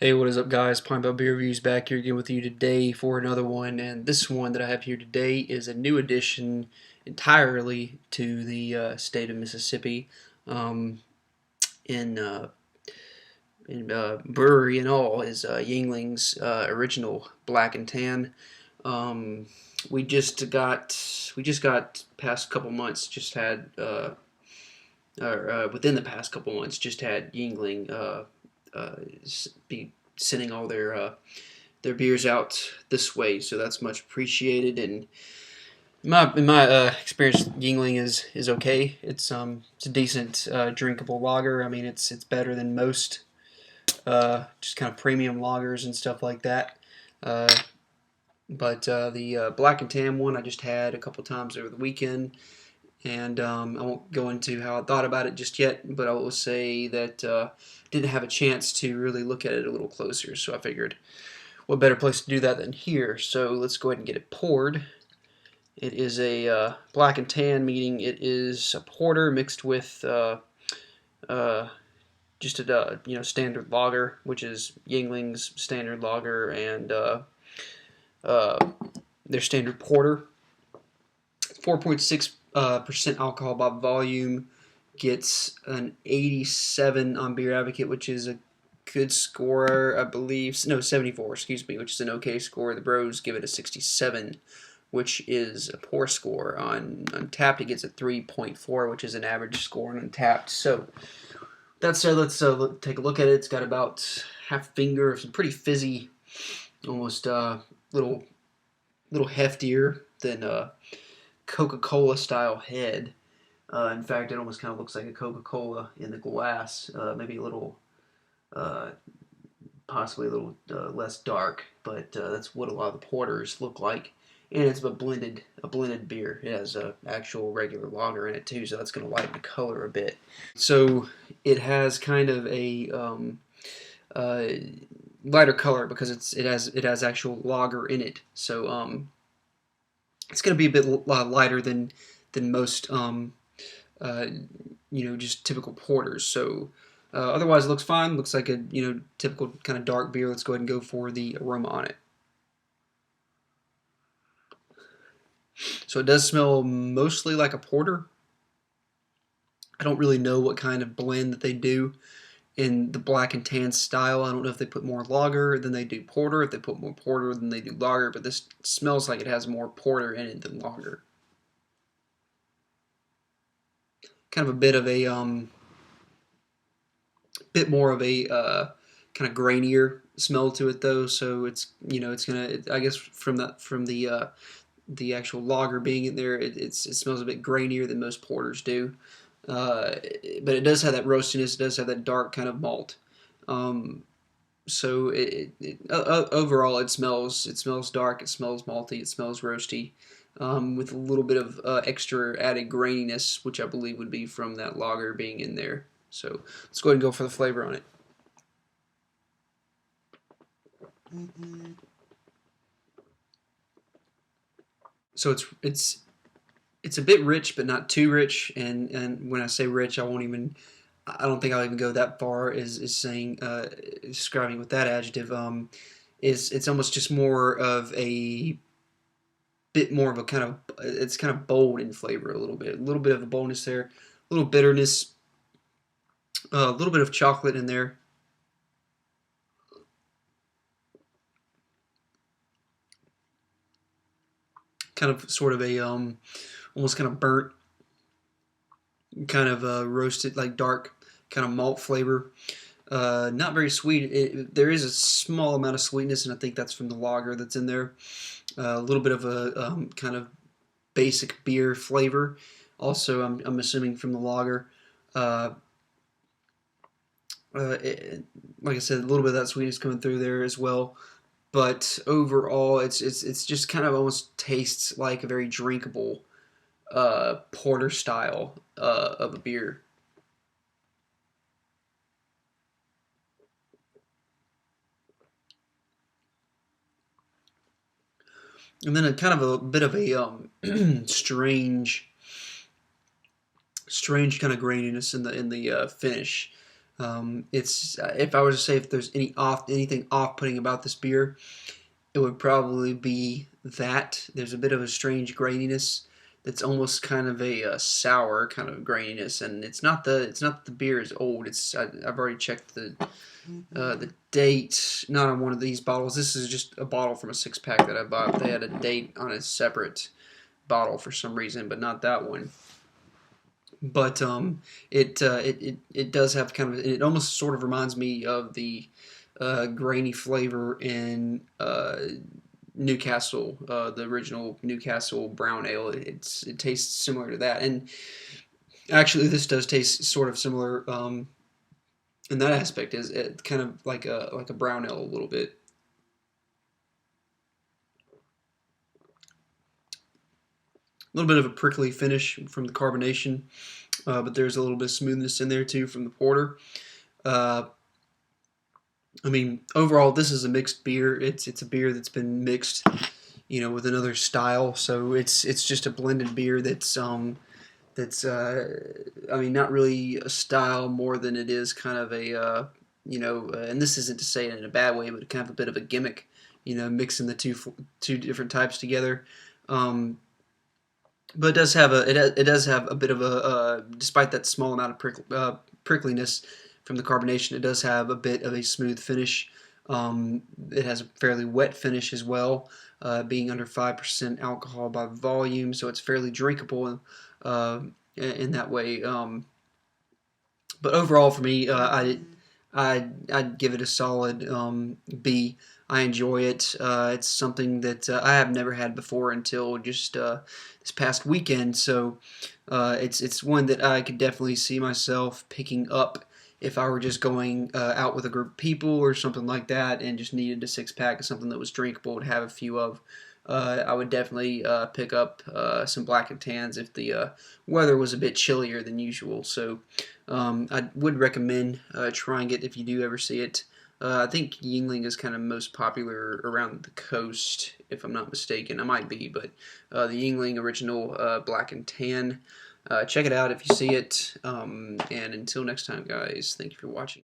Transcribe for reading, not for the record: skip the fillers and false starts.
Hey, what is up, guys? Pine Bell Beer Reviews back here again with you today for another one. And this one that I have here today is a new addition entirely to the state of Mississippi. Um, in brewery and all is Yeungling's original Black and Tan. Um, we just got past couple months just had or within the past couple months just had Yeungling be sending all their beers out this way, so that's much appreciated. And in my experience, Yingling is okay. It's a decent drinkable lager. I mean, it's better than most just kind of premium lagers and stuff like that. Uh, but the Black and Tan one I just had a couple times over the weekend, and I won't go into how I thought about it just yet, but I will say that didn't have a chance to really look at it a little closer, so I figured what better place to do that than here. So let's go ahead and get it poured. It is a Black and Tan, meaning it is a porter mixed with uh, just a standard lager, which is Yingling's standard lager and uh, their standard porter. 4.6% alcohol by volume, gets an 87 on Beer Advocate, which is a good score, I believe. No, 74, excuse me, which is an okay score. The Bros give it a 67, which is a poor score. On Untappd, it gets a 3.4, which is an average score on Untappd. So that said, let's take a look at it. It's got about half finger of some pretty fizzy, almost little heftier than Coca-Cola style head. In fact, it almost kind of looks like a Coca-Cola in the glass. Maybe a little, possibly a little less dark, but that's what a lot of the porters look like. And it's a blended beer. It has a actual regular lager in it too, so that's going to lighten the color a bit. So it has kind of a uh, lighter color because it has actual lager in it. So it's going to be a bit lighter than most uh, just typical porters. So otherwise, it looks fine. Looks like a typical kind of dark beer. Let's go ahead and go for the aroma on it. So it does smell mostly like a porter. I don't really know what kind of blend that they do in the Black and Tan style. I don't know if they put more lager than they do porter, if they put more porter than they do lager, but this smells like it has more porter in it than lager. Kind of a bit of a bit more of a kind of grainier smell to it though. So it's gonna, I guess from the actual lager being in there, it smells a bit grainier than most porters do. But it does have that roastiness. It does have that dark kind of malt. So overall, it smells dark. It smells malty. It smells roasty, with a little bit of extra added graininess, which I believe would be from that lager being in there. So let's go ahead and go for the flavor on it. So it's a bit rich, but not too rich. And when I say rich, I don't think I'll even go that far as saying describing with that adjective. It's almost just more of a bit more of a kind of, it's kind of bold in flavor a little bit of a boldness there, a little bitterness, a little bit of chocolate in there. Kind of sort of a almost kind of burnt, kind of roasted, like dark kind of malt flavor. Not very sweet. There is a small amount of sweetness, and I think that's from the lager that's in there. A little bit of a kind of basic beer flavor. Also, I'm assuming from the lager. Uh, like I said, a little bit of that sweetness coming through there as well. But overall, it's just kind of almost tastes like a very drinkable porter style of a beer. And then a kind of a bit of a strange kind of graininess in the finish. It's if I were to say if there's anything off-putting about this beer, it would probably be that there's a bit of a strange graininess that's almost kind of a sour kind of graininess, and it's not that the beer is old. I've already checked the date, not on one of these bottles. This is just a bottle from a 6-pack that I bought. They had a date on a separate bottle for some reason, but not that one. But it does have kind of, it almost sort of reminds me of the grainy flavor in Newcastle, the original Newcastle brown ale. It tastes similar to that, and actually this does taste sort of similar in that aspect. Is it kind of like a brown ale a little bit. A little bit of a prickly finish from the carbonation, but there's a little bit of smoothness in there too from the porter. Uh, I mean, overall, this is a mixed beer. It's a beer that's been mixed, with another style. So it's just a blended beer that's I mean, not really a style more than it is kind of and this isn't to say it in a bad way, but kind of a bit of a gimmick. Mixing the two different types together. Um, but it does have a bit of a despite that small amount of prickliness from the carbonation, it does have a bit of a smooth finish. It has a fairly wet finish as well, being under 5% alcohol by volume, so it's fairly drinkable uh, in that way. But overall, for me, I'd give it a solid B. I enjoy it. It's something that I have never had before until just this past weekend. So it's one that I could definitely see myself picking up if I were just going out with a group of people or something like that, and just needed a 6-pack of something that was drinkable to have a few of. I would definitely pick up some black and tans if the weather was a bit chillier than usual. So I would recommend trying it if you do ever see it. I think Yeungling is kind of most popular around the coast, if I'm not mistaken. I might be, but the Yeungling original black and tan. Check it out if you see it. And until next time, guys, thank you for watching.